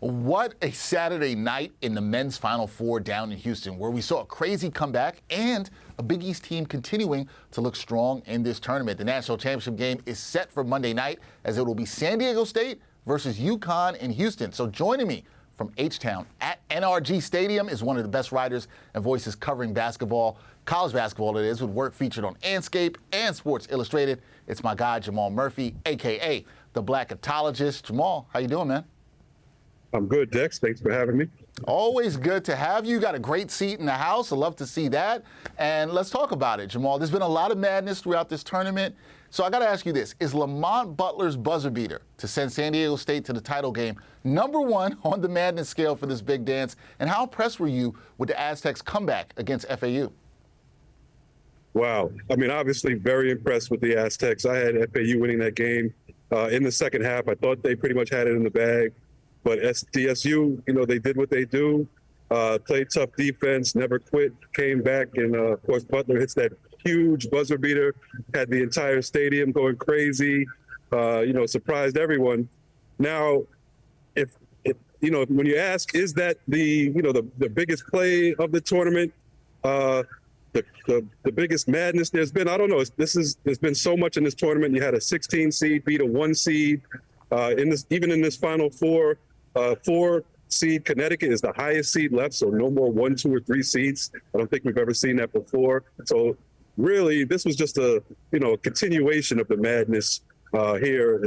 What a Saturday night in the men's Final Four down in Houston, where we saw a crazy comeback and a Big East team continuing to look strong in this tournament. The national championship game is set for Monday night, as it will be San Diego State versus UConn in Houston. So joining me from H-Town at NRG Stadium is one of the best writers and voices covering basketball, college basketball it is, with work featured on Anscape and Sports Illustrated. It's my guy, Jamal Murphy, a.k.a. the Blackatologist. Jamal, how you doing, man? I'm good, Dex. Thanks for having me. Always good to have you. Got a great seat in the house. I'd love to see that. And let's talk about it, Jamal. There's been a lot of madness throughout this tournament. So I got to ask you this. Is Lamont Butler's buzzer beater to send San Diego State to the title game #1 on the madness scale for this big dance? And how impressed were you with the Aztecs' comeback against FAU? Wow. I mean, obviously very impressed with the Aztecs. I had FAU winning that game in the second half. I thought they pretty much had it in the bag. But DSU, they did what they do, played tough defense, never quit, came back, and of course Butler hits that huge buzzer beater, had the entire stadium going crazy, surprised everyone. Now, if when you ask, is that the biggest play of the tournament, the biggest madness there's been? I don't know. There's been so much in this tournament. You had a 16 seed beat a 1 seed. Even in this Final Four, 4 seed Connecticut is the highest seed left, so no more 1, 2, or 3 seeds. I don't think we've ever seen that before. So really, this was just a continuation of the madness here.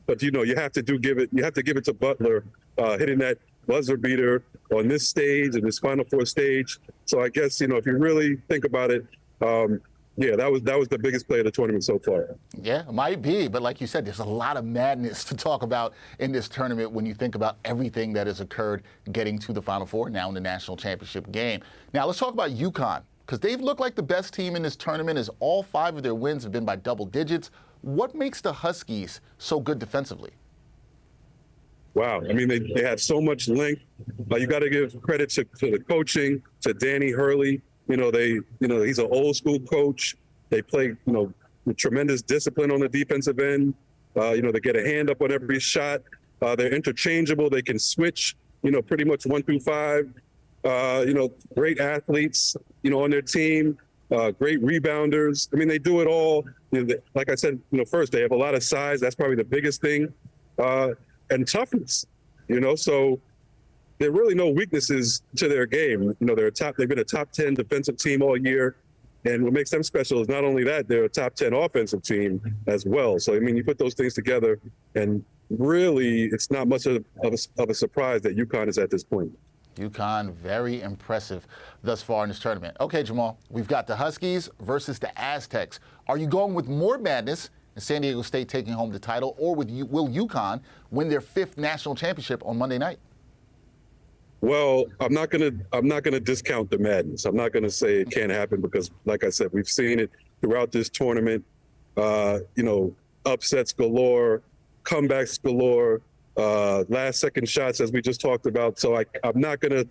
But you have to give it to Butler hitting that buzzer beater on this stage and this Final Four stage. So I guess if you really think about it. Yeah, that was the biggest play of the tournament so far. Yeah, it might be, but like you said, there's a lot of madness to talk about in this tournament when you think about everything that has occurred getting to the Final Four, now in the national championship game. Now let's talk about UConn, because they've looked like the best team in this tournament, as all 5 of their wins have been by double digits. What makes the Huskies so good defensively? Wow, I mean, they have so much length. You got to give credit to the coaching, to Danny Hurley. He's an old school coach. They play, with tremendous discipline on the defensive end. They get a hand up on every shot. They're interchangeable. They can switch, pretty much 1 through 5. Great athletes, on their team. Great rebounders. I mean, they do it all. Like I said, first, they have a lot of size. That's probably the biggest thing. And toughness, so there are really no weaknesses to their game. They've been a top 10 defensive team all year. And what makes them special is not only that, they're a top 10 offensive team as well. So, I mean, you put those things together, and really it's not much of a surprise that UConn is at this point. UConn, very impressive thus far in this tournament. Okay, Jamal, we've got the Huskies versus the Aztecs. Are you going with more madness and San Diego State taking home the title, or will UConn win their 5th national championship on Monday night? Well, I'm not gonna discount the madness. I'm not gonna say it can't happen, because, like I said, we've seen it throughout this tournament. Upsets galore, comebacks galore, last-second shots, as we just talked about. So I'm not gonna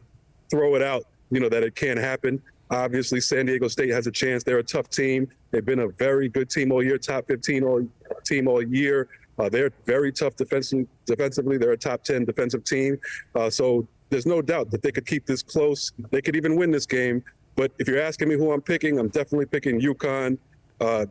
throw it out, that it can't happen. Obviously, San Diego State has a chance. They're a tough team. They've been a very good team all year, top 15 team all year. They're very tough defensively. They're a top 10 defensive team. So there's no doubt that they could keep this close. They could even win this game. But if you're asking me who I'm picking, I'm definitely picking UConn.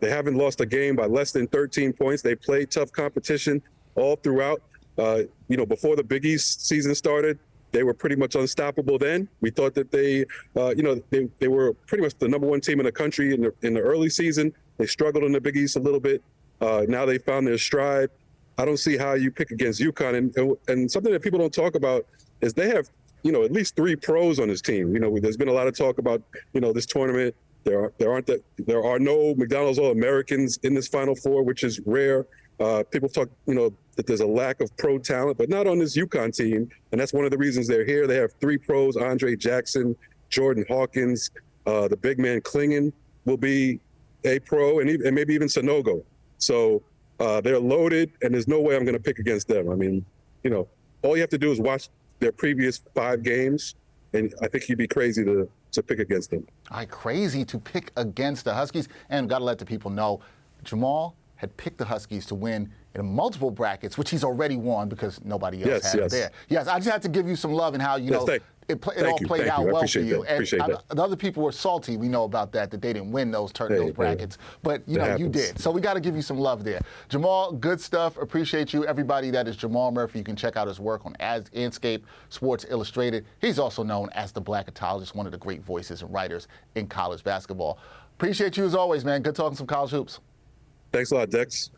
They haven't lost a game by less than 13 points. They played tough competition all throughout. Before the Big East season started, they were pretty much unstoppable then. We thought that they were pretty much the #1 team in the country in the early season. They struggled in the Big East a little bit. Now they found their stride. I don't see how you pick against UConn. And something that people don't talk about is they have, at least 3 pros on this team. There's been a lot of talk about, this tournament. There are no McDonald's All-Americans in this Final Four, which is rare. People talk, that there's a lack of pro talent, but not on this UConn team. And that's one of the reasons they're here. They have 3 pros: Andre Jackson, Jordan Hawkins, the big man Klingon will be a pro, and maybe even Sanogo. So they're loaded, and there's no way I'm going to pick against them. I mean, all you have to do is watch their previous 5 games, and I think you'd be crazy to pick against them. All right, crazy to pick against the Huskies. And got to let the people know, Jamal had picked the Huskies to win in multiple brackets, which he's already won because nobody else had it there. Yes, I just had to give you some love and how, you know, it all played out well for you. And the other people were salty. We know about that they didn't win those brackets. But, you know, you did. So we got to give you some love there. Jamal, good stuff. Appreciate you. Everybody, that is Jamal Murphy. You can check out his work on Anscape, Sports Illustrated. He's also known as the Blackatologist, one of the great voices and writers in college basketball. Appreciate you as always, man. Good talking some college hoops. Thanks a lot, Dex.